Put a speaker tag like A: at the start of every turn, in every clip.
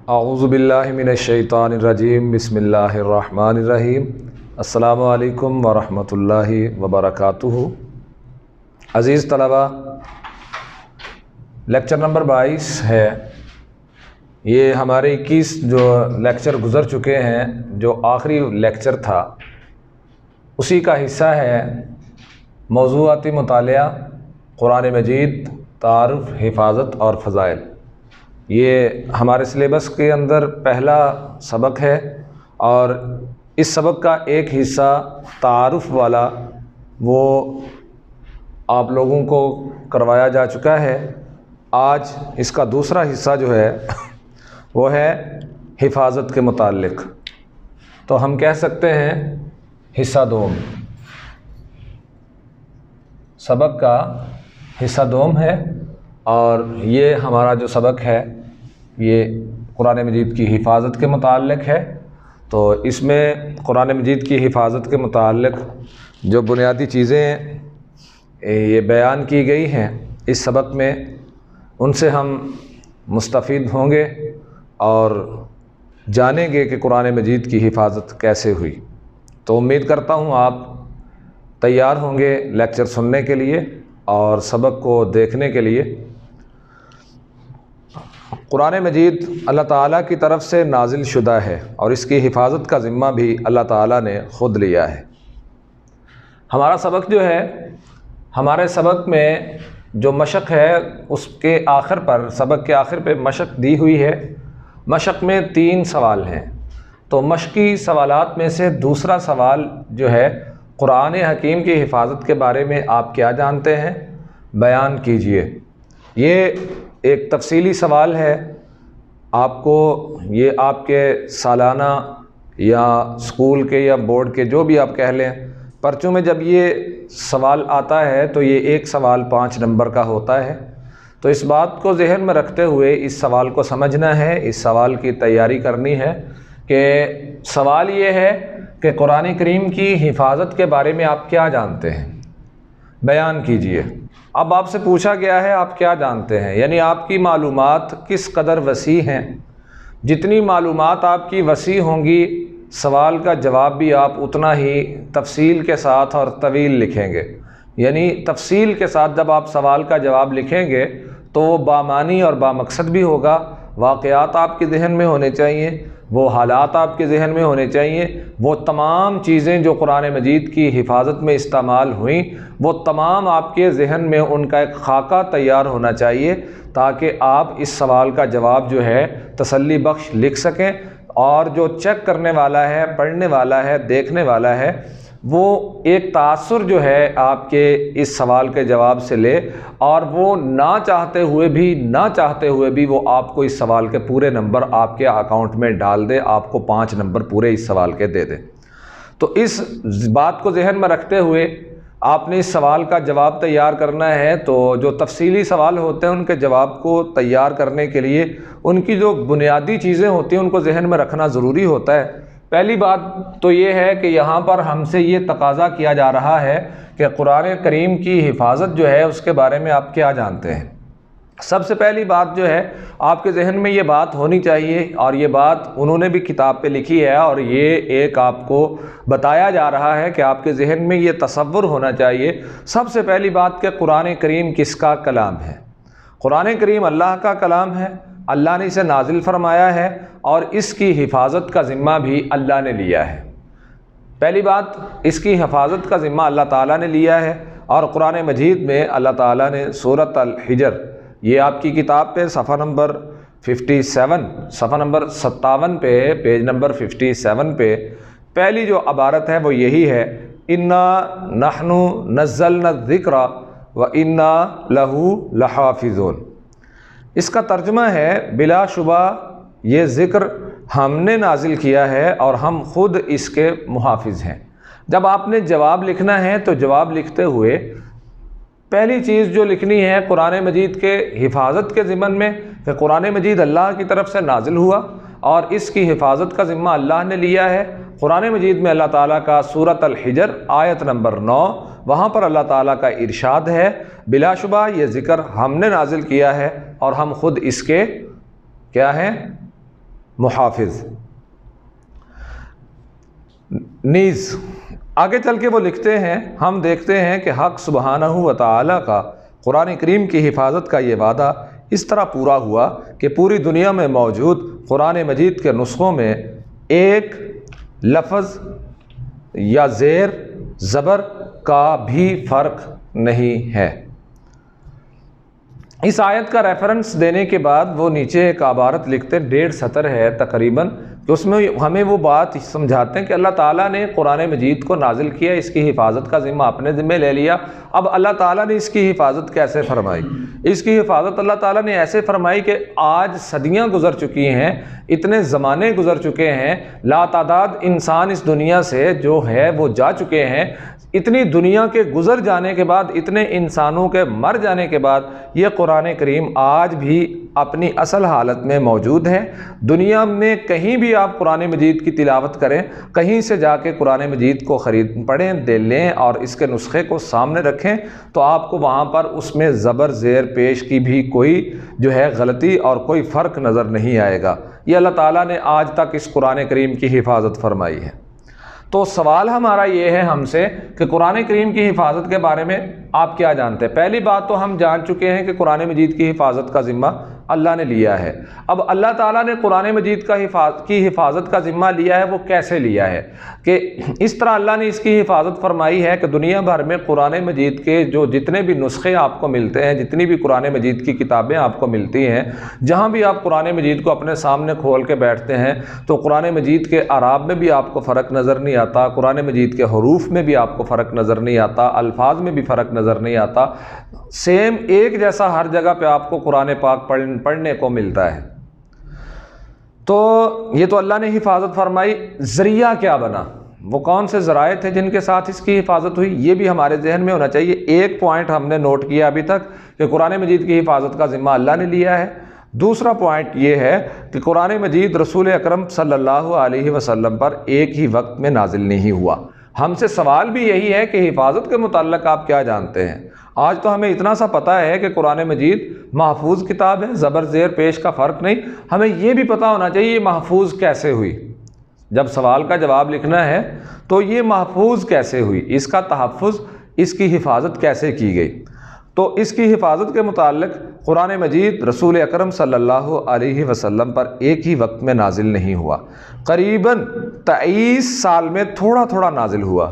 A: اعوذ باللہ من الشیطان الرجیم بسم اللہ الرحمن الرحیم السلام علیکم ورحمۃ اللہ وبرکاتہ۔ عزیز طلبہ، لیکچر نمبر 22 ہے۔ یہ ہمارے 21 جو لیکچر گزر چکے ہیں، جو آخری لیکچر تھا اسی کا حصہ ہے موضوعاتی مطالعہ قرآن مجید، تعارف، حفاظت اور فضائل۔ یہ ہمارے سلیبس کے اندر پہلا سبق ہے اور اس سبق کا ایک حصہ تعارف والا وہ آپ لوگوں کو کروایا جا چکا ہے۔ آج اس کا دوسرا حصہ جو ہے وہ ہے حفاظت کے متعلق، تو ہم کہہ سکتے ہیں حصہ دوم۔ سبق کا حصہ دوم ہے اور یہ ہمارا جو سبق ہے یہ قرآن مجید کی حفاظت کے متعلق ہے۔ تو اس میں قرآن مجید کی حفاظت کے متعلق جو بنیادی چیزیں یہ بیان کی گئی ہیں اس سبق میں، ان سے ہم مستفید ہوں گے اور جانیں گے کہ قرآن مجید کی حفاظت کیسے ہوئی۔ تو امید کرتا ہوں آپ تیار ہوں گے لیکچر سننے کے لیے اور سبق کو دیکھنے کے لیے۔ قرآن مجید اللہ تعالیٰ کی طرف سے نازل شدہ ہے اور اس کی حفاظت کا ذمہ بھی اللہ تعالیٰ نے خود لیا ہے۔ ہمارا سبق جو ہے، ہمارے سبق میں جو مشق ہے اس کے آخر پر، سبق کے آخر پہ مشق دی ہوئی ہے۔ مشق میں 3 سوال ہیں، تو مشقی سوالات میں سے دوسرا سوال جو ہے قرآن حکیم کی حفاظت کے بارے میں آپ کیا جانتے ہیں، بیان کیجئے۔ یہ ایک تفصیلی سوال ہے، آپ کو یہ آپ کے سالانہ یا اسکول کے یا بورڈ کے جو بھی آپ کہہ لیں، پرچوں میں جب یہ سوال آتا ہے تو یہ ایک سوال 5 نمبر کا ہوتا ہے۔ تو اس بات کو ذہن میں رکھتے ہوئے اس سوال کو سمجھنا ہے، اس سوال کی تیاری کرنی ہے کہ سوال یہ ہے کہ قرآن کریم کی حفاظت کے بارے میں آپ کیا جانتے ہیں، بیان کیجئے۔ اب آپ سے پوچھا گیا ہے آپ کیا جانتے ہیں، یعنی آپ کی معلومات کس قدر وسیع ہیں۔ جتنی معلومات آپ کی وسیع ہوں گی، سوال کا جواب بھی آپ اتنا ہی تفصیل کے ساتھ اور طویل لکھیں گے۔ یعنی تفصیل کے ساتھ جب آپ سوال کا جواب لکھیں گے تو وہ بامعنی اور بامقصد بھی ہوگا۔ واقعات آپ کے ذہن میں ہونے چاہیے، وہ حالات آپ کے ذہن میں ہونے چاہیے، وہ تمام چیزیں جو قرآن مجید کی حفاظت میں استعمال ہوئیں وہ تمام آپ کے ذہن میں ان کا ایک خاکہ تیار ہونا چاہیے، تاکہ آپ اس سوال کا جواب جو ہے تسلی بخش لکھ سکیں، اور جو چیک کرنے والا ہے، پڑھنے والا ہے، دیکھنے والا ہے، وہ ایک تاثر جو ہے آپ کے اس سوال کے جواب سے لے، اور وہ نہ چاہتے ہوئے بھی وہ آپ کو اس سوال کے پورے نمبر آپ کے اکاؤنٹ میں ڈال دے، آپ کو 5 نمبر پورے اس سوال کے دے دے۔ تو اس بات کو ذہن میں رکھتے ہوئے آپ نے اس سوال کا جواب تیار کرنا ہے۔ تو جو تفصیلی سوال ہوتے ہیں ان کے جواب کو تیار کرنے کے لیے ان کی جو بنیادی چیزیں ہوتی ہیں ان کو ذہن میں رکھنا ضروری ہوتا ہے۔ پہلی بات تو یہ ہے کہ یہاں پر ہم سے یہ تقاضا کیا جا رہا ہے کہ قرآن کریم کی حفاظت جو ہے اس کے بارے میں آپ کیا جانتے ہیں۔ سب سے پہلی بات جو ہے آپ کے ذہن میں یہ بات ہونی چاہیے، اور یہ بات انہوں نے بھی کتاب پہ لکھی ہے، اور یہ ایک آپ کو بتایا جا رہا ہے کہ آپ کے ذہن میں یہ تصور ہونا چاہیے۔ سب سے پہلی بات کہ قرآن کریم کس کا کلام ہے؟ قرآن کریم اللہ کا کلام ہے، اللہ نے اسے نازل فرمایا ہے اور اس کی حفاظت کا ذمہ بھی اللہ نے لیا ہے۔ پہلی بات، اس کی حفاظت کا ذمہ اللہ تعالیٰ نے لیا ہے، اور قرآن مجید میں اللہ تعالیٰ نے سورۃ الحجر، یہ آپ کی کتاب پہ صفحہ نمبر 57، صفحہ نمبر 57 پہ، پیج نمبر 57 پہ پہلی جو عبارت ہے وہ یہی ہے، انا نحن نزلنا الذکر وانا لہ لحافظون۔ اس کا ترجمہ ہے بلا شبہ یہ ذکر ہم نے نازل کیا ہے اور ہم خود اس کے محافظ ہیں۔ جب آپ نے جواب لکھنا ہے تو جواب لکھتے ہوئے پہلی چیز جو لکھنی ہے قرآن مجید کے حفاظت کے ضمن میں، کہ قرآن مجید اللہ کی طرف سے نازل ہوا اور اس کی حفاظت کا ذمہ اللہ نے لیا ہے۔ قرآن مجید میں اللہ تعالیٰ کا سورۃ الحجر آیت نمبر 9، وہاں پر اللہ تعالیٰ کا ارشاد ہے بلا شبہ یہ ذکر ہم نے نازل کیا ہے اور ہم خود اس کے کیا ہیں؟ محافظ۔ نیز آگے چل کے وہ لکھتے ہیں، ہم دیکھتے ہیں کہ حق سبحانہ و تعالی کا قرآن کریم کی حفاظت کا یہ وعدہ اس طرح پورا ہوا کہ پوری دنیا میں موجود قرآن مجید کے نسخوں میں ایک لفظ یا زیر زبر کا بھی فرق نہیں ہے۔ اس آیت کا ریفرنس دینے کے بعد وہ نیچے ایک عبارت لکھتے ہیں، 1.5 سطر ہے تقریباً، کہ اس میں ہمیں وہ بات سمجھاتے ہیں کہ اللہ تعالیٰ نے قرآن مجید کو نازل کیا، اس کی حفاظت کا ذمہ اپنے ذمہ لے لیا۔ اب اللہ تعالیٰ نے اس کی حفاظت کیسے فرمائی؟ اس کی حفاظت اللہ تعالیٰ نے ایسے فرمائی کہ آج صدیاں گزر چکی ہیں، اتنے زمانے گزر چکے ہیں، لا تعداد انسان اس دنیا سے جو ہے وہ جا چکے ہیں۔ اتنی دنیا کے گزر جانے کے بعد، اتنے انسانوں کے مر جانے کے بعد، یہ قرآن کریم آج بھی اپنی اصل حالت میں موجود ہے۔ دنیا میں کہیں بھی آپ قرآن مجید کی تلاوت کریں، کہیں سے جا کے قرآن مجید کو پڑھیں، دے لیں اور اس کے نسخے کو سامنے رکھیں، تو آپ کو وہاں پر اس میں زبر زیر پیش کی بھی کوئی جو ہے غلطی اور کوئی فرق نظر نہیں آئے گا۔ یہ اللہ تعالیٰ نے آج تک اس قرآن کریم کی حفاظت فرمائی ہے۔ تو سوال ہمارا یہ ہے ہم سے کہ قرآن کریم کی حفاظت کے بارے میں آپ کیا جانتے ہیں؟ پہلی بات تو ہم جان چکے ہیں کہ قرآن مجید کی حفاظت کا ذمہ اللہ نے لیا ہے۔ اب اللہ تعالیٰ نے قرآن مجید کی حفاظت کا ذمہ لیا ہے، وہ کیسے لیا ہے؟ کہ اس طرح اللہ نے اس کی حفاظت فرمائی ہے کہ دنیا بھر میں قرآن مجید کے جو جتنے بھی نسخے آپ کو ملتے ہیں، جتنی بھی قرآن مجید کی کتابیں آپ کو ملتی ہیں، جہاں بھی آپ قرآن مجید کو اپنے سامنے کھول کے بیٹھتے ہیں تو قرآن مجید کے اعراب میں بھی آپ کو فرق نظر نہیں آتا، قرآن مجید کے حروف میں بھی آپ کو فرق نظر نہیں آتا، الفاظ میں بھی فرق نظر نہیں آتا، سیم ایک جیسا ہر جگہ پہ آپ کو قرآن پاک پڑھنے کو ملتا ہے۔ تو یہ تو اللہ نے حفاظت فرمائی، ذریعہ کیا بنا؟ وہ کون سے ذرائع تھے جن کے ساتھ اس کی حفاظت ہوئی؟ یہ بھی ہمارے ذہن میں ہونا چاہیے۔ ایک پوائنٹ ہم نے نوٹ کیا ابھی تک کہ قرآن مجید کی حفاظت کا ذمہ اللہ نے لیا ہے۔ دوسرا پوائنٹ یہ ہے کہ قرآن مجید رسول اکرم صلی اللہ علیہ وسلم پر ایک ہی وقت میں نازل نہیں ہوا۔ ہم سے سوال بھی یہی ہے کہ حفاظت کے متعلق آپ کیا جانتے ہیں؟ آج تو ہمیں اتنا سا پتہ ہے کہ قرآن مجید محفوظ کتاب ہے، زبر زیر پیش کا فرق نہیں۔ ہمیں یہ بھی پتہ ہونا چاہیے یہ محفوظ کیسے ہوئی۔ جب سوال کا جواب لکھنا ہے تو یہ محفوظ کیسے ہوئی، اس کا تحفظ، اس کی حفاظت کیسے کی گئی؟ تو اس کی حفاظت کے متعلق قرآن مجید رسول اکرم صلی اللہ علیہ وسلم پر ایک ہی وقت میں نازل نہیں ہوا، قریباً 23 سال میں تھوڑا تھوڑا نازل ہوا۔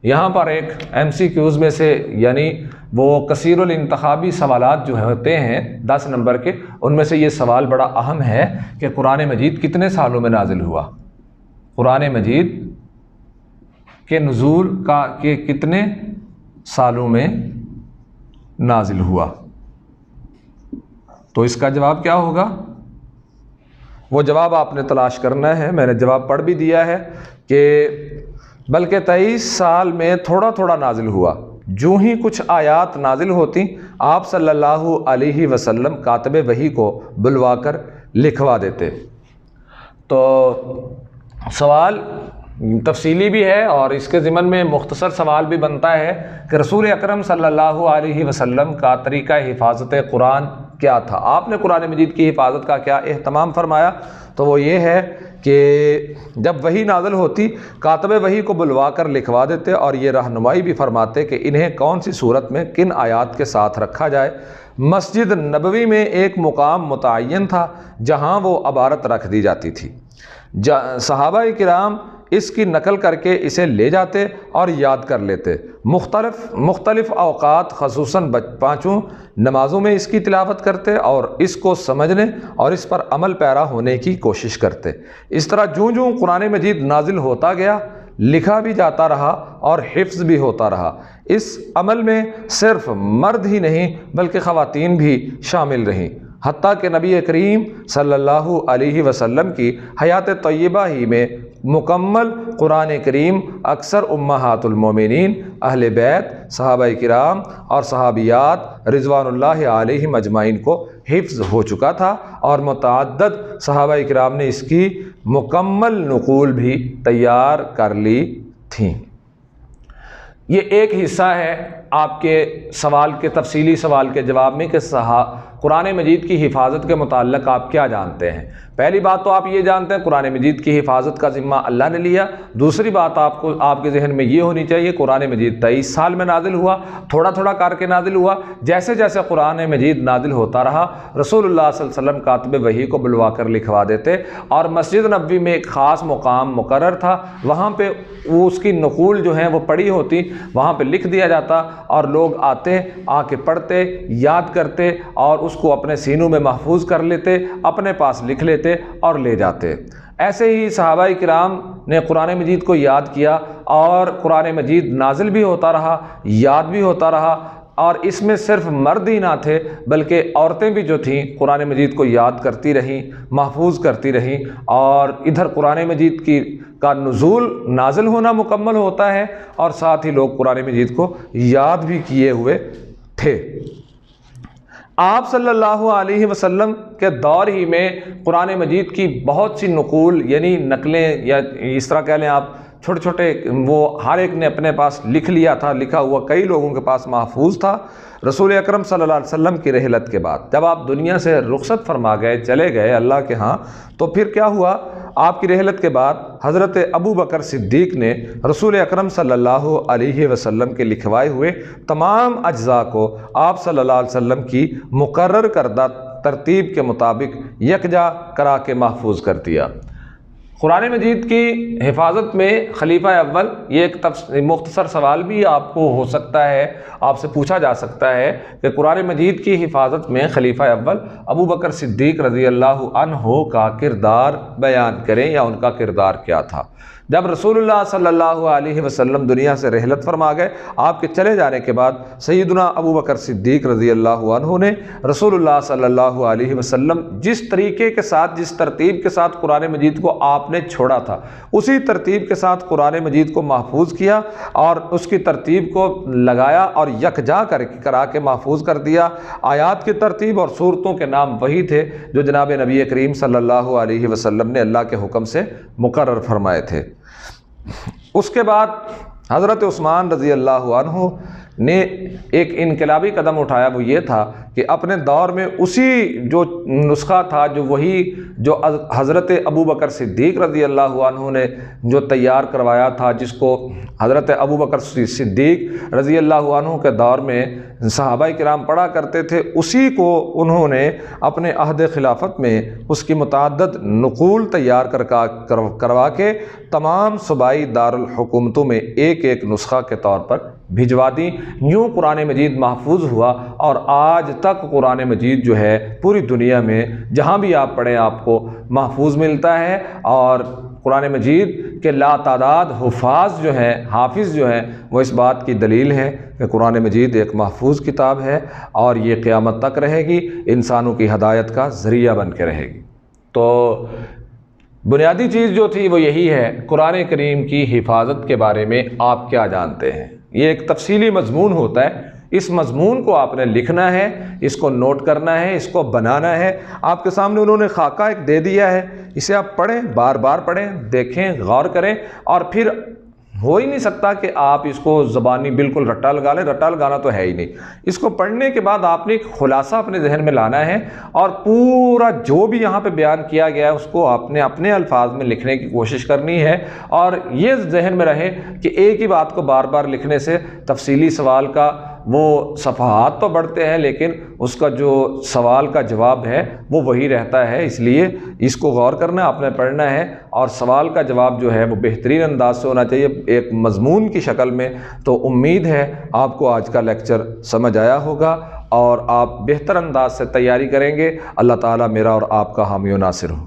A: یہاں پر ایک MCQs میں سے، یعنی وہ کثیر الانتخابی سوالات جو ہوتے ہیں 10 نمبر کے، ان میں سے یہ سوال بڑا اہم ہے کہ قرآن مجید کتنے سالوں میں نازل ہوا؟ قرآن مجید کے نزول کے کتنے سالوں میں نازل ہوا؟ تو اس کا جواب کیا ہوگا؟ وہ جواب آپ نے تلاش کرنا ہے۔ میں نے جواب پڑھ بھی دیا ہے کہ بلکہ 23 سال میں تھوڑا تھوڑا نازل ہوا۔ جو ہی کچھ آیات نازل ہوتی، آپ صلی اللہ علیہ وسلم کاتب وحی کو بلوا کر لکھوا دیتے۔ تو سوال تفصیلی بھی ہے اور اس کے ضمن میں مختصر سوال بھی بنتا ہے کہ رسول اکرم صلی اللہ علیہ وسلم کا طریقہ حفاظت قرآن کیا تھا؟ آپ نے قرآن مجید کی حفاظت کا کیا اہتمام فرمایا؟ تو وہ یہ ہے کہ جب وحی نازل ہوتی، کاتب وحی کو بلوا کر لکھوا دیتے اور یہ رہنمائی بھی فرماتے کہ انہیں کون سی صورت میں کن آیات کے ساتھ رکھا جائے۔ مسجد نبوی میں ایک مقام متعین تھا جہاں وہ عبارت رکھ دی جاتی تھی۔ صحابہ کرام اس کی نقل کر کے اسے لے جاتے اور یاد کر لیتے۔ مختلف اوقات خصوصاً 5 نمازوں میں اس کی تلاوت کرتے اور اس کو سمجھنے اور اس پر عمل پیرا ہونے کی کوشش کرتے۔ اس طرح جوں قرآن مجید نازل ہوتا گیا، لکھا بھی جاتا رہا اور حفظ بھی ہوتا رہا۔ اس عمل میں صرف مرد ہی نہیں بلکہ خواتین بھی شامل رہیں، حتیٰ کہ نبی کریم صلی اللہ علیہ وسلم کی حیات طیبہ ہی میں مکمل قرآن کریم اکثر امہات المومنین، اہل بیت، صحابہ کرام اور صحابیات رضوان اللہ علیہم اجمعین کو حفظ ہو چکا تھا اور متعدد صحابہ کرام نے اس کی مکمل نقول بھی تیار کر لی تھیں۔ یہ ایک حصہ ہے آپ کے سوال کے تفصیلی سوال کے جواب میں کہ قرآن مجید کی حفاظت کے متعلق آپ کیا جانتے ہیں؟ پہلی بات تو آپ یہ جانتے ہیں قرآن مجید کی حفاظت کا ذمہ اللہ نے لیا۔ دوسری بات آپ کے ذہن میں یہ ہونی چاہیے قرآن مجید 23 سال میں نازل ہوا، تھوڑا تھوڑا کر کے نازل ہوا۔ جیسے جیسے قرآن مجید نازل ہوتا رہا رسول اللہ صلی اللہ علیہ وسلم کاتب وحی کو بلوا کر لکھوا دیتے، اور مسجد نبوی میں ایک خاص مقام مقرر تھا، وہاں پہ اس کی نقول جو ہیں وہ پڑھی ہوتی، وہاں پہ لکھ دیا جاتا اور لوگ آتے، آ کے پڑھتے، یاد کرتے اور اس کو اپنے سینوں میں محفوظ کر لیتے، اپنے پاس لکھ لیتے اور لے جاتے۔ ایسے ہی صحابہ کرام نے قرآن مجید کو یاد کیا اور قرآن مجید نازل بھی ہوتا رہا، یاد بھی ہوتا رہا، اور اس میں صرف مرد ہی نہ تھے بلکہ عورتیں بھی جو تھیں قرآن مجید کو یاد کرتی رہیں، محفوظ کرتی رہیں، اور ادھر قرآن مجید کا نزول نازل ہونا مکمل ہوتا ہے اور ساتھ ہی لوگ قرآن مجید کو یاد بھی کیے ہوئے تھے۔ آپ صلی اللہ علیہ وسلم کے دور ہی میں قرآن مجید کی بہت سی نقول یعنی نقلیں، یا اس طرح کہہ لیں آپ چھوٹے چھوٹے، وہ ہر ایک نے اپنے پاس لکھ لیا تھا، لکھا ہوا کئی لوگوں کے پاس محفوظ تھا۔ رسول اکرم صلی اللہ علیہ وسلم کی رحلت کے بعد جب آپ دنیا سے رخصت فرما گئے، چلے گئے اللہ کے ہاں، تو پھر کیا ہوا؟ آپ کی رحلت کے بعد حضرت ابو بکر صدیق نے رسول اکرم صلی اللہ علیہ وسلم کے لکھوائے ہوئے تمام اجزاء کو آپ صلی اللہ علیہ وسلم کی مقرر کردہ ترتیب کے مطابق یکجا کرا کے محفوظ کر دیا۔ قرآن مجید کی حفاظت میں خلیفہ اول، یہ ایک مختصر سوال بھی آپ کو ہو سکتا ہے، آپ سے پوچھا جا سکتا ہے کہ قرآن مجید کی حفاظت میں خلیفہ اول ابو بکر صدیق رضی اللہ عنہ کا کردار بیان کریں، یا ان کا کردار کیا تھا۔ جب رسول اللہ صلی اللہ علیہ وسلم دنیا سے رحلت فرما گئے، آپ کے چلے جانے کے بعد سیدنا ابو بکر صدیق رضی اللہ عنہ نے رسول اللہ صلی اللہ علیہ وسلم جس طریقے کے ساتھ، جس ترتیب کے ساتھ قرآن مجید کو آپ نے چھوڑا تھا، اسی ترتیب کے ساتھ قرآن مجید کو محفوظ کیا اور اس کی ترتیب کو لگایا اور یکجا کرا کے محفوظ کر دیا۔ آیات کی ترتیب اور سورتوں کے نام وہی تھے جو جناب نبی کریم صلی اللہ علیہ وسلم نے اللہ کے حکم سے مقرر فرمائے تھے۔ اس کے بعد حضرت عثمان رضی اللہ عنہ نے ایک انقلابی قدم اٹھایا، وہ یہ تھا کہ اپنے دور میں اسی جو نسخہ تھا، جو وہی جو حضرت ابو بکر صدیق رضی اللہ عنہ نے جو تیار کروایا تھا، جس کو حضرت ابو بکر صدیق رضی اللہ عنہ کے دور میں صحابہ کرام پڑھا کرتے تھے، اسی کو انہوں نے اپنے عہد خلافت میں اس کی متعدد نقول تیار کروا کے تمام صوبائی دارالحکومتوں میں ایک ایک نسخہ کے طور پر بھجوا دی۔ یوں قرآن مجید محفوظ ہوا، اور آج تک قرآن مجید جو ہے پوری دنیا میں جہاں بھی آپ پڑھیں آپ کو محفوظ ملتا ہے، اور قرآن مجید کے لا تعداد حفاظ جو ہیں، حافظ جو ہیں، وہ اس بات کی دلیل ہے کہ قرآن مجید ایک محفوظ کتاب ہے اور یہ قیامت تک رہے گی، انسانوں کی ہدایت کا ذریعہ بن کے رہے گی۔ تو بنیادی چیز جو تھی وہ یہی ہے، قرآن کریم کی حفاظت کے بارے میں آپ کیا جانتے ہیں؟ یہ ایک تفصیلی مضمون ہوتا ہے، اس مضمون کو آپ نے لکھنا ہے، اس کو نوٹ کرنا ہے، اس کو بنانا ہے۔ آپ کے سامنے انہوں نے خاکہ ایک دے دیا ہے، اسے آپ پڑھیں، بار بار پڑھیں، دیکھیں، غور کریں، اور پھر ہو ہی نہیں سکتا کہ آپ اس کو زبانی بالکل رٹا لگا لیں، رٹا لگانا تو ہے ہی نہیں۔ اس کو پڑھنے کے بعد آپ نے ایک خلاصہ اپنے ذہن میں لانا ہے، اور پورا جو بھی یہاں پہ بیان کیا گیا ہے اس کو آپ نے اپنے الفاظ میں لکھنے کی کوشش کرنی ہے، اور یہ ذہن میں رہے کہ ایک ہی بات کو بار بار لکھنے سے تفصیلی سوال کا وہ صفحات تو بڑھتے ہیں، لیکن اس کا جو سوال کا جواب ہے وہ وہی رہتا ہے۔ اس لیے اس کو غور کرنا، آپ نے پڑھنا ہے، اور سوال کا جواب جو ہے وہ بہترین انداز سے ہونا چاہیے، ایک مضمون کی شکل میں۔ تو امید ہے آپ کو آج کا لیکچر سمجھ آیا ہوگا اور آپ بہتر انداز سے تیاری کریں گے۔ اللہ تعالیٰ میرا اور آپ کا حامی و ناصر ہو۔